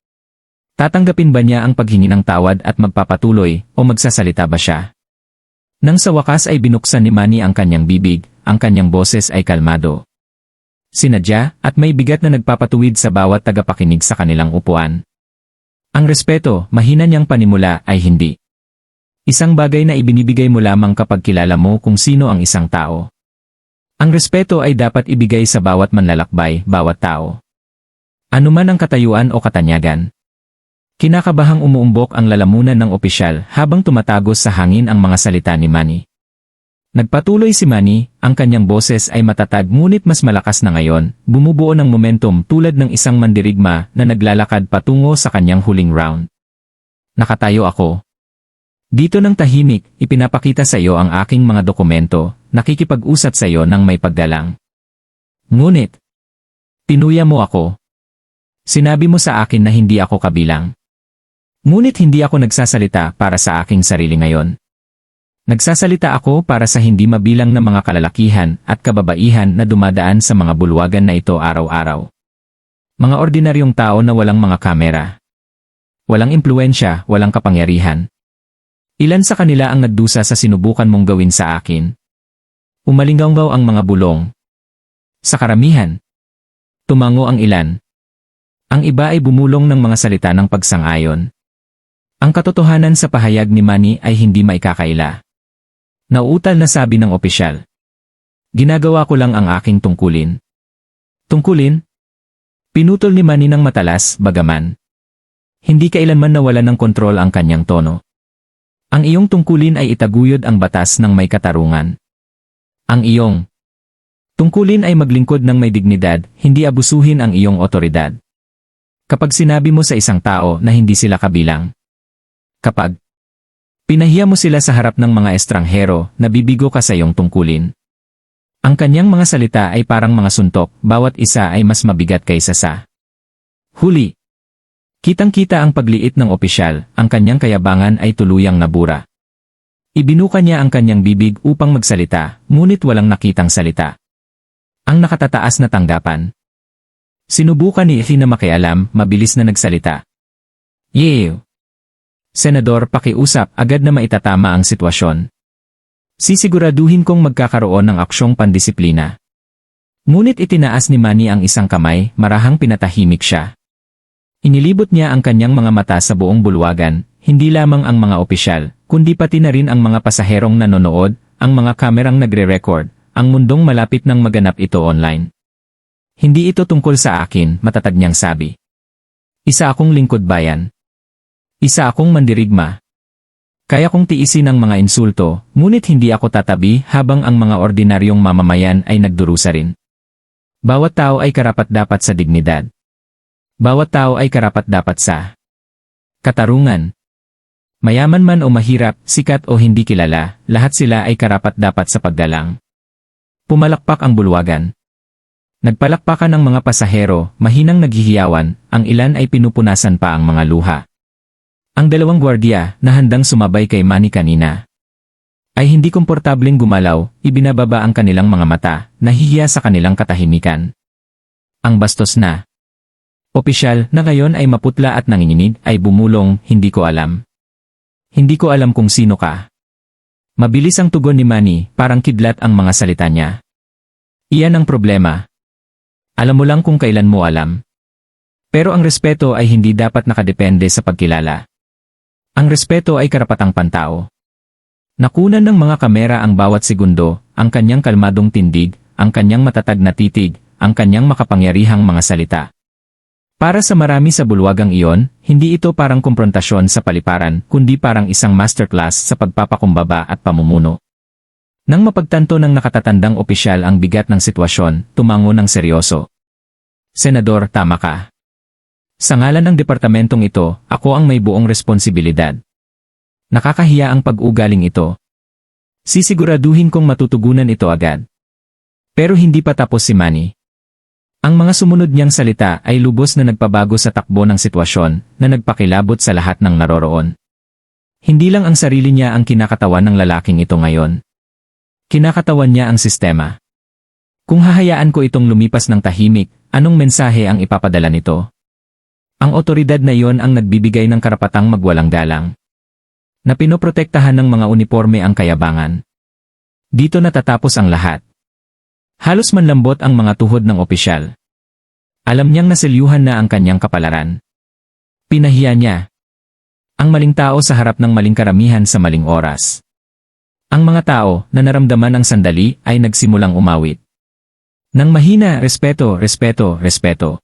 [SPEAKER 1] Tatanggapin ba niya ang paghingi ng tawad at magpapatuloy o magsasalita ba siya? Nang sa wakas ay binuksan ni Manny ang kanyang bibig, ang kanyang boses ay kalmado. Sinadya at may bigat na nagpapatuwid sa bawat tagapakinig sa kanilang upuan. Ang respeto, mahina niyang panimula ay hindi isang bagay na ibinibigay mo lamang kapag kilala mo kung sino ang isang tao. Ang respeto ay dapat ibigay sa bawat manlalakbay, bawat tao. Anuman ang katayuan o katanyagan. Kinakabahang umuumbok ang lalamunan ng opisyal habang tumatagos sa hangin ang mga salita ni Manny. Nagpatuloy si Manny, ang kanyang boses ay matatag ngunit mas malakas na ngayon, bumubuo ng momentum tulad ng isang mandirigma na naglalakad patungo sa kanyang huling round. Nakatayo ako. Dito ng tahimik, ipinapakita sa iyo ang aking mga dokumento, nakikipag-usap sa iyo ng may paggalang. Ngunit, tinuya mo ako. Sinabi mo sa akin na hindi ako kabilang. Ngunit hindi ako nagsasalita para sa aking sarili ngayon. Nagsasalita ako para sa hindi mabilang na mga kalalakihan at kababaihan na dumadaan sa mga bulwagan na ito araw-araw. Mga ordinaryong tao na walang mga kamera. Walang impluensya, walang kapangyarihan. Ilan sa kanila ang nagdusa sa sinubukan mong gawin sa akin. Umalinggaw ang mga bulong. Sa karamihan, tumango ang ilan. Ang iba ay bumulong ng mga salita ng pagsang-ayon. Ang katotohanan sa pahayag ni Manny ay hindi maikakaila. Nauutal na sabi ng opisyal. Ginagawa ko lang ang aking tungkulin. Tungkulin? Pinutol ni Manny ng matalas, bagaman. Hindi kailanman nawala ng kontrol ang kanyang tono. Ang iyong tungkulin ay itaguyod ang batas ng may katarungan. Ang iyong tungkulin ay maglingkod ng may dignidad, hindi abusuhin ang iyong otoridad. Kapag sinabi mo sa isang tao na hindi sila kabilang. Kapag pinahiya mo sila sa harap ng mga estranghero, nabibigo ka sa iyong tungkulin. Ang kanyang mga salita ay parang mga suntok, bawat isa ay mas mabigat kaysa sa huli. Kitang-kita ang pagliit ng opisyal, ang kanyang kayabangan ay tuluyang nabura. Ibinuka niya ang kanyang bibig upang magsalita, ngunit walang nakitang salita. Ang nakatataas na tanggapan. Sinubukan ni Effie na makialam, mabilis na nagsalita. Yew! Senador, pakiusap, agad na maitatama ang sitwasyon. Sisiguraduhin kong magkakaroon ng aksyong pandisiplina. Ngunit itinaas ni Manny ang isang kamay, marahang pinatahimik siya. Inilibot niya ang kanyang mga mata sa buong bulwagan, hindi lamang ang mga opisyal, kundi pati na rin ang mga pasaherong nanonood, ang mga kamerang nagre-record, ang mundong malapit nang maganap ito online. Hindi ito tungkol sa akin, matatag niyang sabi. Isa akong lingkod bayan. Isa akong mandirigma. Kaya kong tiisin ang mga insulto, ngunit hindi ako tatabi habang ang mga ordinaryong mamamayan ay nagdurusa rin. Bawat tao ay karapat-dapat sa dignidad. Bawat tao ay karapat-dapat sa katarungan. Mayaman man o mahirap, sikat o hindi kilala, lahat sila ay karapat-dapat sa paggalang. Pumalakpak ang bulwagan. Nagpalakpakan ang mga pasahero, mahinang naghihiyawan, ang ilan ay pinupunasan pa ang mga luha. Ang dalawang gwardiya, na handang sumabay kay Manny kanina, ay hindi komportableng gumalaw, ibinababa ang kanilang mga mata, nahihiya sa kanilang katahimikan. Ang bastos na opisyal na ngayon ay maputla at nanginginig ay bumulong, hindi ko alam. Hindi ko alam kung sino ka. Mabilis ang tugon ni Manny, parang kidlat ang mga salita niya. Iyan ang problema. Alam mo lang kung kailan mo alam. Pero ang respeto ay hindi dapat nakadepende sa pagkilala. Ang respeto ay karapatang pantao. Nakunan ng mga kamera ang bawat segundo, ang kanyang kalmadong tindig, ang kanyang matatag na titig, ang kanyang makapangyarihang mga salita. Para sa marami sa bulwagang iyon, hindi ito parang komprontasyon sa paliparan, kundi parang isang masterclass sa pagpapakumbaba at pamumuno. Nang mapagtanto ng nakatatandang opisyal ang bigat ng sitwasyon, tumango ng seryoso. Senador, tama ka. Sa ngalan ng departamentong ito, ako ang may buong responsibilidad. Nakakahiya ang pag-ugaling ito. Sisiguraduhin kong matutugunan ito agad. Pero hindi pa tapos si Manny. Ang mga sumunod niyang salita ay lubos na nagpabago sa takbo ng sitwasyon na nagpakilabot sa lahat ng naroroon. Hindi lang ang sarili niya ang kinakatawan ng lalaking ito ngayon. Kinakatawan niya ang sistema. Kung hahayaan ko itong lumipas ng tahimik, anong mensahe ang ipapadala nito? Ang otoridad na iyon ang nagbibigay ng karapatang magwalang galang. Na pinoprotektahan ng mga uniforme ang kayabangan. Dito natatapos ang lahat. Halos manlambot ang mga tuhod ng opisyal. Alam niyang naselyuhan na ang kanyang kapalaran. Pinahiya niya. Ang maling tao sa harap ng maling karamihan sa maling oras. Ang mga tao na naramdaman ang sandali ay nagsimulang umawit. Nang mahina, respeto, respeto, respeto.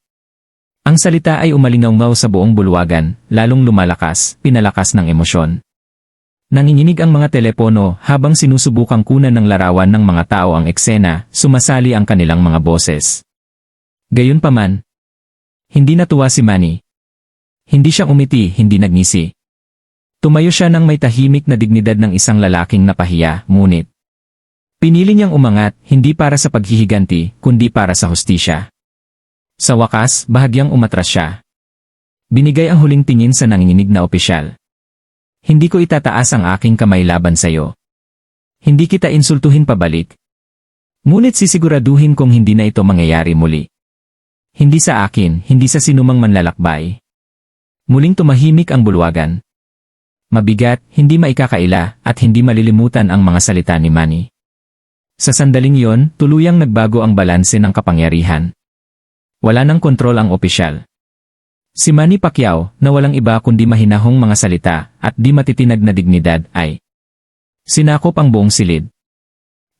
[SPEAKER 1] Ang salita ay umalingaw sa buong bulwagan, lalong lumalakas, pinalakas ng emosyon. Nanginginig ang mga telepono habang sinusubukang kunan ng larawan ng mga tao ang eksena, sumasali ang kanilang mga boses. Gayunpaman, hindi natuwa si Manny. Hindi siya umiti, hindi nagngisi. Tumayo siya ng may tahimik na dignidad ng isang lalaking napahiya, ngunit pinili niyang umangat, hindi para sa paghihiganti, kundi para sa hustisya. Sa wakas, bahagyang umatras siya. Binigay ang huling tingin sa nanginginig na opisyal. Hindi ko itataas ang aking kamay laban sa iyo. Hindi kita insultuhin pabalik. Ngunit sisiguraduhin kong hindi na ito mangyayari muli. Hindi sa akin, hindi sa sinumang manlalakbay. Muling tumahimik ang bulwagan. Mabigat, hindi maikakaila, at hindi malilimutan ang mga salita ni Manny. Sa sandaling iyon, tuluyang nagbago ang balanse ng kapangyarihan. Wala nang kontrol ang opisyal. Si Manny Pacquiao, na walang iba kundi mahinahong mga salita at di matitinag na dignidad ay sinakop ang buong silid.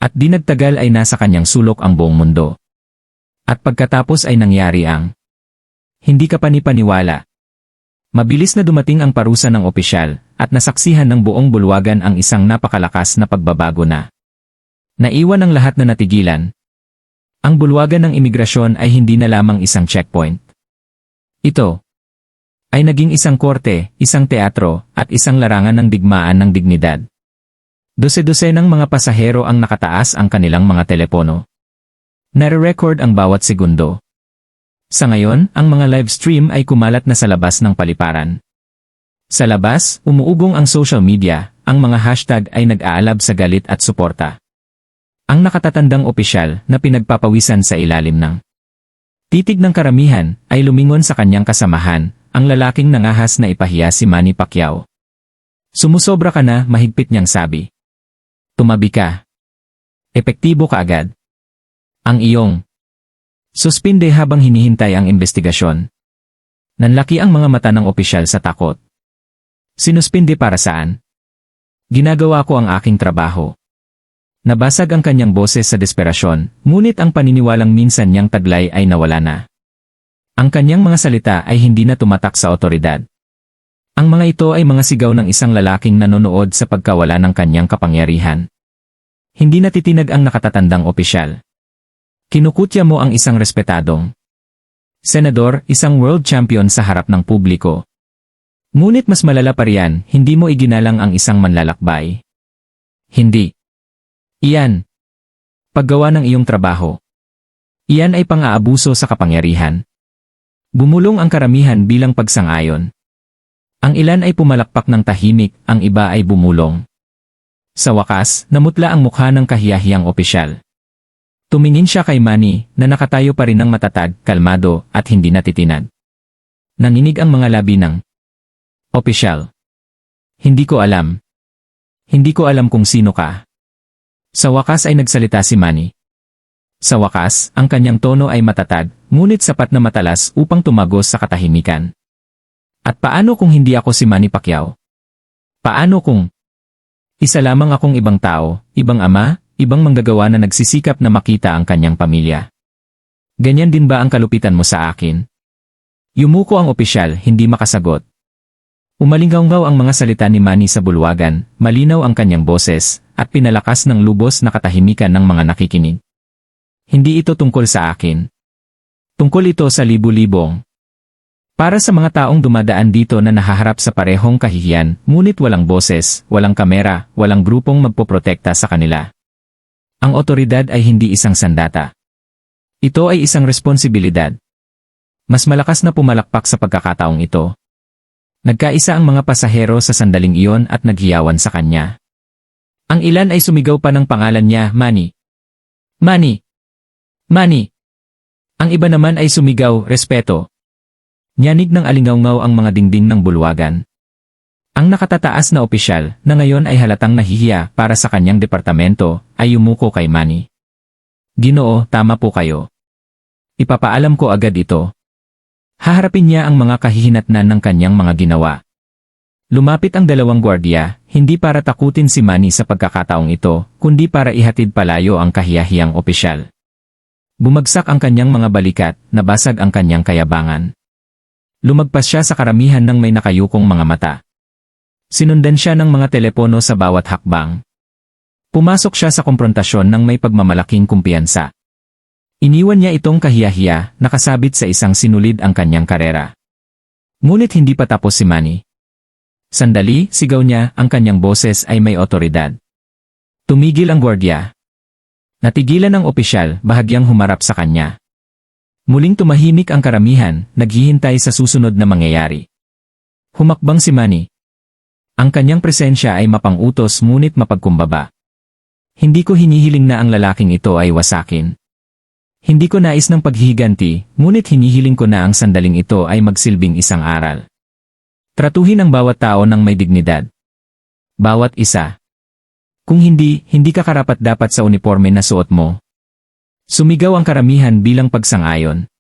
[SPEAKER 1] At di nagtagal ay nasa kanyang sulok ang buong mundo. At pagkatapos ay nangyari ang hindi ka panipaniwala. Mabilis na dumating ang parusa ng opisyal at nasaksihan ng buong bulwagan ang isang napakalakas na pagbabago na naiwan ang lahat na natigilan. Ang bulwagan ng imigrasyon ay hindi na lamang isang checkpoint. Ito ay naging isang korte, isang teatro, at isang larangan ng digmaan ng dignidad. Dose-dosenang mga pasahero ang nakataas ang kanilang mga telepono. Nare-record ang bawat segundo. Sa ngayon, ang mga live stream ay kumalat na sa labas ng paliparan. Sa labas, umuugong ang social media, ang mga hashtag ay nag-aalab sa galit at suporta. Ang nakatatandang opisyal na pinagpapawisan sa ilalim ng titig ng karamihan ay lumingon sa kanyang kasamahan, ang lalaking nangahas na ipahiya si Manny Pacquiao. Sumusobra ka na, mahigpit niyang sabi. Tumabi ka. Epektibo ka agad. Ang iyong suspinde habang hinihintay ang investigasyon. Nanlaki ang mga mata ng opisyal sa takot. Sinuspinde para saan? Ginagawa ko ang aking trabaho. Nabasag ang kanyang boses sa desperasyon, ngunit ang paniniwalang minsan niyang taglay ay nawala na. Ang kanyang mga salita ay hindi na tumatak sa otoridad. Ang mga ito ay mga sigaw ng isang lalaking nanonood sa pagkawala ng kanyang kapangyarihan. Hindi natitinag ang nakatatandang opisyal. Kinukutya mo ang isang respetadong senador, isang world champion sa harap ng publiko. Ngunit mas malala pa riyan, hindi mo iginalang ang isang manlalakbay. Hindi. Iyan. Paggawa ng iyong trabaho. Iyan ay pang-aabuso sa kapangyarihan. Bumulong ang karamihan bilang pagsang-ayon. Ang ilan ay pumalakpak ng tahimik, ang iba ay bumulong. Sa wakas, namutla ang mukha ng kahiyahiyang opisyal. Tumingin siya kay Manny, na nakatayo pa rin ng matatag, kalmado, at hindi natitinag. Nanginig ang mga labi ng opisyal. Hindi ko alam. Hindi ko alam kung sino ka. Sa wakas ay nagsalita si Manny. Sa wakas, ang kanyang tono ay matatag, ngunit sapat na matalas upang tumagos sa katahimikan. At paano kung hindi ako si Manny Pacquiao? Paano kung isa lamang akong ibang tao, ibang ama, ibang manggagawa na nagsisikap na makita ang kanyang pamilya? Ganyan din ba ang kalupitan mo sa akin? Yumuko ang opisyal, hindi makasagot. Umalingaw-ngaw ang mga salita ni Manny sa bulwagan, malinaw ang kanyang boses, at pinalakas ng lubos na katahimikan ng mga nakikinig. Hindi ito tungkol sa akin. Tungkol ito sa libu-libong. Para sa mga taong dumadaan dito na nahaharap sa parehong kahihiyan, ngunit walang boses, walang kamera, walang grupong magpoprotekta sa kanila. Ang otoridad ay hindi isang sandata. Ito ay isang responsibilidad. Mas malakas na pumalakpak sa pagkakataong ito. Nagkaisa ang mga pasahero sa sandaling iyon at naghiyawan sa kanya. Ang ilan ay sumigaw pa ng pangalan niya, Manny. Manny! Manny! Ang iba naman ay sumigaw, respeto. Nyanig ng alingawngaw ang mga dingding ng bulwagan. Ang nakatataas na opisyal, na ngayon ay halatang nahihiya para sa kanyang departamento, ay yumuko kay Manny. Ginoo, tama po kayo. Ipapaalam ko agad ito. Haharapin niya ang mga kahihinatnan ng kanyang mga ginawa. Lumapit ang dalawang gwardiya, hindi para takutin si Manny sa pagkakataong ito, kundi para ihatid palayo ang kahiyahiyang opisyal. Bumagsak ang kanyang mga balikat, nabasag ang kanyang kayabangan. Lumagpas siya sa karamihan ng may nakayukong mga mata. Sinundan siya ng mga telepono sa bawat hakbang. Pumasok siya sa komprontasyon ng may pagmamalaking kumpiyansa. Iniwan niya itong kahiyahiya, nakasabit sa isang sinulid ang kanyang karera. Ngunit hindi pa tapos si Manny. Sandali, sigaw niya, ang kanyang boses ay may otoridad. Tumigil ang gwardiya. Natigilan ang opisyal, bahagyang humarap sa kanya. Muling tumahimik ang karamihan, naghihintay sa susunod na mangyayari. Humakbang si Manny. Ang kanyang presensya ay mapang-utos ngunit mapagkumbaba. Hindi ko hinihiling na ang lalaking ito ay wasakin. Hindi ko nais ng paghihiganti, ngunit hinihiling ko na ang sandaling ito ay magsilbing isang aral. Tratuhin ang bawat tao ng may dignidad. Bawat isa. Kung hindi, hindi ka karapat-dapat sa uniforme na suot mo. Sumigaw ang karamihan bilang pagsang-ayon.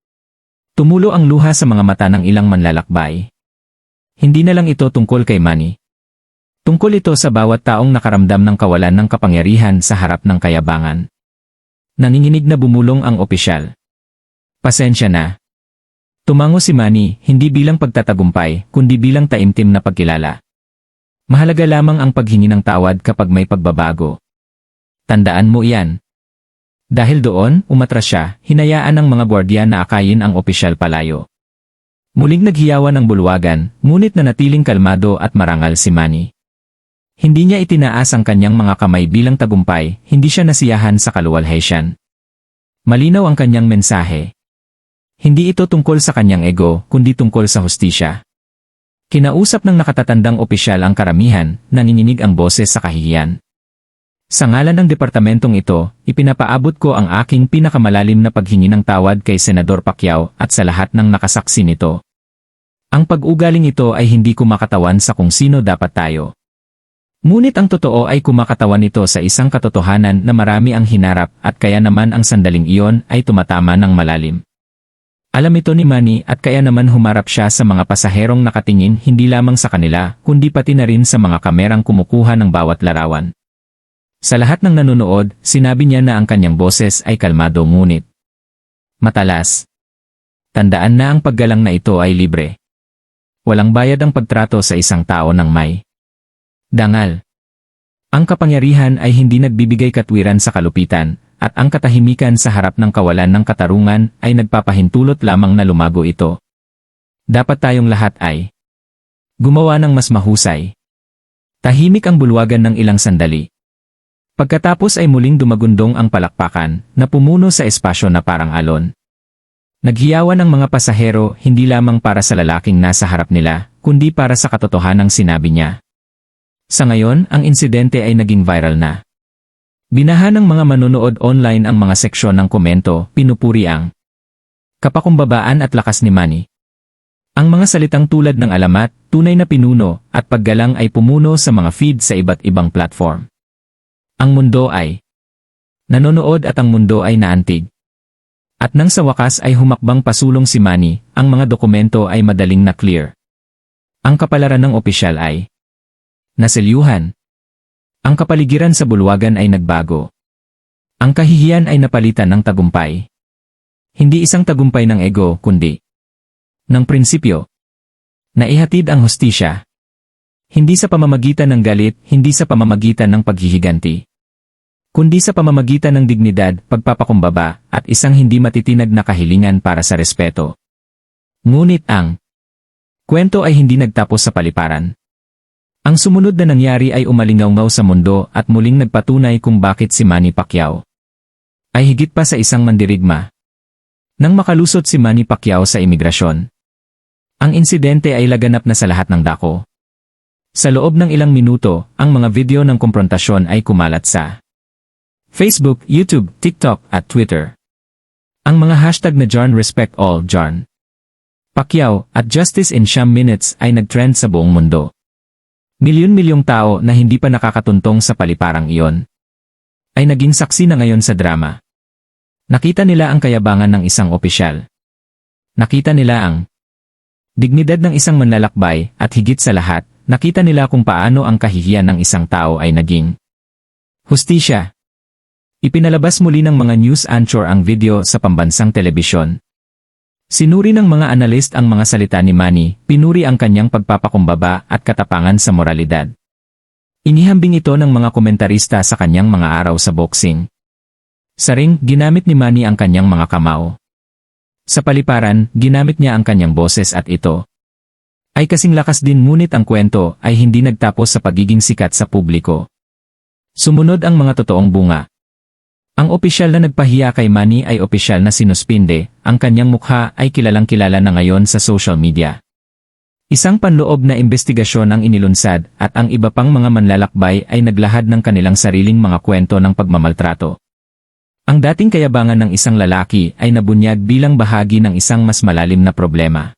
[SPEAKER 1] Tumulo ang luha sa mga mata ng ilang manlalakbay. Hindi na lang ito tungkol kay Manny. Tungkol ito sa bawat taong nakaramdam ng kawalan ng kapangyarihan sa harap ng kayabangan. Nanginginig na bumulong ang opisyal. Pasensya na. Tumango si Manny, hindi bilang pagtatagumpay, kundi bilang taimtim na pagkilala. Mahalaga lamang ang paghingi ng tawad kapag may pagbabago. Tandaan mo iyan. Dahil doon, umatras siya, hinayaan ng mga gwardiya na akayin ang opisyal palayo. Muling naghiyawan ang bulwagan, ngunit nanatiling kalmado at marangal si Manny. Hindi niya itinaas ang kanyang mga kamay bilang tagumpay, hindi siya nasiyahan sa kaluwalhatian. Malinaw ang kanyang mensahe. Hindi ito tungkol sa kanyang ego, kundi tungkol sa hustisya. Kinausap ng nakatatandang opisyal ang karamihan, nanginginig ang boses sa kahihiyan. Sa ngalan ng departamentong ito, ipinapaabot ko ang aking pinakamalalim na paghingi ng tawad kay Senador Pacquiao at sa lahat ng nakasaksi nito. Ang pag-ugaling ito ay hindi kumakatawan sa kung sino dapat tayo. Ngunit ang totoo ay kumakatawan nito sa isang katotohanan na marami ang hinarap at kaya naman ang sandaling iyon ay tumatama ng malalim. Alam ito ni Manny at kaya naman humarap siya sa mga pasaherong nakatingin hindi lamang sa kanila kundi pati na rin sa mga kamerang kumukuha ng bawat larawan. Sa lahat ng nanonood, sinabi niya na ang kanyang boses ay kalmado ngunit matalas. Tandaan na ang paggalang na ito ay libre. Walang bayad ang pagtrato sa isang tao ng may dangal. Ang kapangyarihan ay hindi nagbibigay katwiran sa kalupitan, at ang katahimikan sa harap ng kawalan ng katarungan ay nagpapahintulot lamang na lumago ito. Dapat tayong lahat ay gumawa ng mas mahusay. Tahimik ang bulwagan ng ilang sandali. Pagkatapos ay muling dumagundong ang palakpakan, na pumuno sa espasyo na parang alon. Naghiyawan ang mga pasahero hindi lamang para sa lalaking nasa harap nila, kundi para sa katotohanang sinabi niya. Sa ngayon, ang insidente ay naging viral na. Binahan ng mga manonood online ang mga seksyon ng komento, pinupuri ang kapakumbabaan at lakas ni Manny. Ang mga salitang tulad ng alamat, tunay na pinuno, at paggalang ay pumuno sa mga feed sa iba't ibang platform. Ang mundo ay nanonood at ang mundo ay naantig. At nang sa wakas ay humakbang pasulong si Manny, ang mga dokumento ay madaling na-clear. Ang kapalaran ng opisyal ay naselyuhan. Ang kapaligiran sa bulwagan ay nagbago. Ang kahihiyan ay napalitan ng tagumpay. Hindi isang tagumpay ng ego, kundi Ng prinsipyo, naihatid ang hustisya. Hindi sa pamamagitan ng galit, hindi sa pamamagitan ng paghihiganti, kundi sa pamamagitan ng dignidad, pagpapakumbaba, at isang hindi matitinag na kahilingan para sa respeto. Ngunit ang kwento ay hindi nagtapos sa paliparan. Ang sumunod na nangyari ay umalingaw-ngaw sa mundo at muling nagpatunay kung bakit si Manny Pacquiao ay higit pa sa isang mandirigma. Nang makalusot si Manny Pacquiao sa imigrasyon, ang insidente ay laganap na sa lahat ng dako. Sa loob ng ilang minuto, ang mga video ng komprontasyon ay kumalat sa Facebook, YouTube, TikTok, at Twitter. Ang mga hashtag na John Respect All John Pacquiao at Justice in Siyam Minutes ay nagtrend sa buong mundo. Milyon-milyong tao na hindi pa nakakatuntong sa paliparang iyon ay naging saksi na ngayon sa drama. Nakita nila ang kayabangan ng isang opisyal. Nakita nila ang dignidad ng isang manlalakbay at higit sa lahat, nakita nila kung paano ang kahihiyan ng isang tao ay naging hustisya. Ipinalabas muli ng mga news anchor ang video sa pambansang telebisyon. Sinuri ng mga analyst ang mga salita ni Manny, pinuri ang kanyang pagpapakumbaba at katapangan sa moralidad. Inihambing ito ng mga komentarista sa kanyang mga araw sa boxing. Sa ring, ginamit ni Manny ang kanyang mga kamao. Sa paliparan, ginamit niya ang kanyang boses at ito ay kasing lakas din, ngunit ang kwento ay hindi nagtapos sa pagiging sikat sa publiko. Sumunod ang mga totoong bunga. Ang opisyal na nagpahiya kay Manny ay opisyal na sinuspinde, ang kanyang mukha ay kilalang-kilala na ngayon sa social media. Isang panloob na investigasyon ang inilunsad at ang iba pang mga manlalakbay ay naglahad ng kanilang sariling mga kwento ng pagmamaltrato. Ang dating kayabangan ng isang lalaki ay nabunyag bilang bahagi ng isang mas malalim na problema.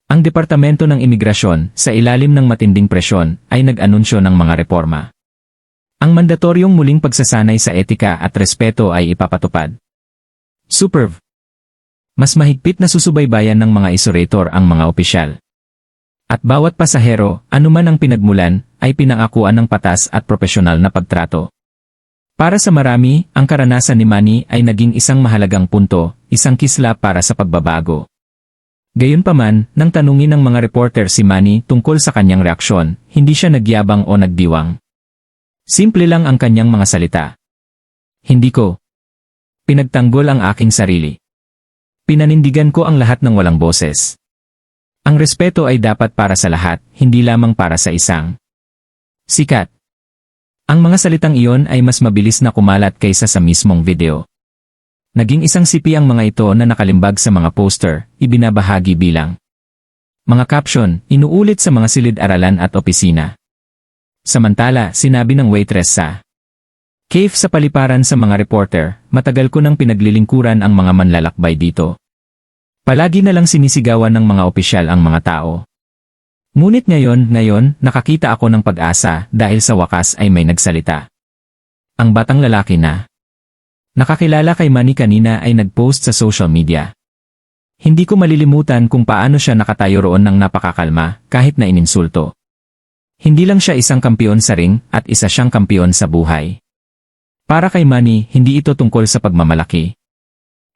[SPEAKER 1] Ang Departamento ng Imigrasyon, sa ilalim ng matinding presyon, ay nag-anunsyo ng mga reforma. Ang mandatoryong muling pagsasanay sa etika at respeto ay ipapatupad. Superv. Mas mahigpit na susubaybayan ng mga isolator ang mga opisyal. At bawat pasahero, anuman ang pinagmulan, ay pinangakuan ng patas at propesyonal na pagtrato. Para sa marami, ang karanasan ni Manny ay naging isang mahalagang punto, isang kislap para sa pagbabago. Gayunpaman, nang tanungin ng mga reporter si Manny tungkol sa kanyang reaksyon, hindi siya nagyabang o nagdiwang. Simple lang ang kanyang mga salita. Hindi ko pinagtanggol ang aking sarili. Pinanindigan ko ang lahat ng walang boses. Ang respeto ay dapat para sa lahat, hindi lamang para sa isang sikat. Ang mga salitang iyon ay mas mabilis na kumalat kaysa sa mismong video. Naging isang sipi ang mga ito na nakalimbag sa mga poster, ibinabahagi bilang mga caption, inuulit sa mga silid-aralan at opisina. Samantala, sinabi ng waitress sa cave sa paliparan sa mga reporter, matagal ko nang pinaglilingkuran ang mga manlalakbay dito. Palagi na lang sinisigawan ng mga opisyal ang mga tao. Ngunit ngayon, nakakita ako ng pag-asa dahil sa wakas ay may nagsalita. Ang batang lalaki na nakakilala kay Manny kanina ay nag-post sa social media. Hindi ko malilimutan kung paano siya nakatayo roon ng napakakalma kahit na ininsulto. Hindi lang siya isang kampiyon sa ring at isa siyang kampiyon sa buhay. Para kay Manny, hindi ito tungkol sa pagmamalaki.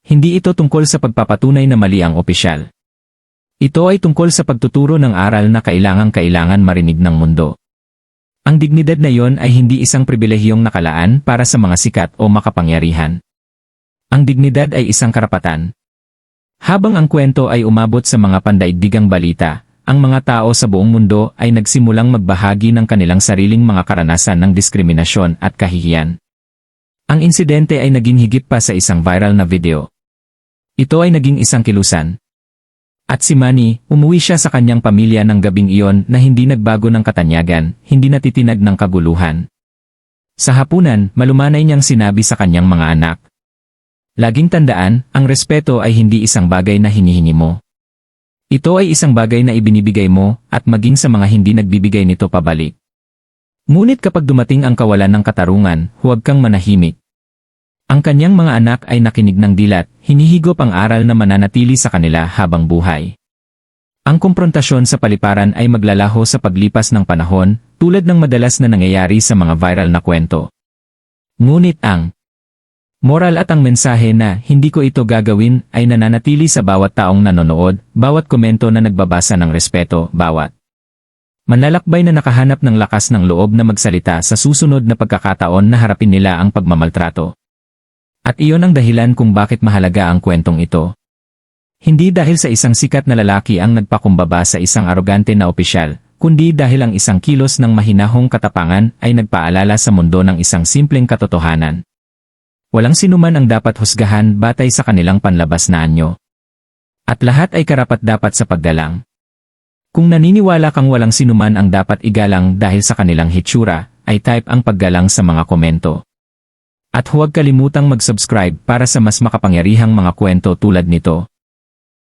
[SPEAKER 1] Hindi ito tungkol sa pagpapatunay na mali ang opisyal. Ito ay tungkol sa pagtuturo ng aral na kailangan marinig ng mundo. Ang dignidad na iyon ay hindi isang pribilehiyong nakalaan para sa mga sikat o makapangyarihan. Ang dignidad ay isang karapatan. Habang ang kwento ay umabot sa mga pandaigdigang balita, ang mga tao sa buong mundo ay nagsimulang magbahagi ng kanilang sariling mga karanasan ng diskriminasyon at kahihiyan. Ang insidente ay naging higit pa sa isang viral na video. Ito ay naging isang kilusan. At si Manny, umuwi siya sa kanyang pamilya ng gabing iyon na hindi nagbago ng katanyagan, hindi natitinag ng kaguluhan. Sa hapunan, malumanay niyang sinabi sa kanyang mga anak, "Laging tandaan, ang respeto ay hindi isang bagay na hinihingi mo. Ito ay isang bagay na ibinibigay mo at maging sa mga hindi nagbibigay nito pabalik. Ngunit kapag dumating ang kawalan ng katarungan, huwag kang manahimik." Ang kanyang mga anak ay nakinig ng dilat, hinihigop ang aral na mananatili sa kanila habang buhay. Ang komprontasyon sa paliparan ay maglalaho sa paglipas ng panahon, tulad ng madalas na nangyayari sa mga viral na kwento. Ngunit ang Moral at ang mensahe na hindi ko ito gagawin ay nananatili sa bawat taong nanonood, bawat komento na nagbabasa ng respeto, bawat manlalakbay na nakahanap ng lakas ng loob na magsalita sa susunod na pagkakataon na harapin nila ang pagmamaltrato. At iyon ang dahilan kung bakit mahalaga ang kwentong ito. Hindi dahil sa isang sikat na lalaki ang nagpakumbaba sa isang arogante na opisyal, kundi dahil ang isang kilos ng mahinahong katapangan ay nagpaalala sa mundo ng isang simpleng katotohanan. Walang sinuman ang dapat husgahan batay sa kanilang panlabas na anyo. At lahat ay karapat-dapat sa paggalang. Kung naniniwala kang walang sinuman ang dapat igalang dahil sa kanilang hitsura, ay type ang paggalang sa mga komento. At huwag kalimutang mag-subscribe para sa mas makapangyarihang mga kwento tulad nito.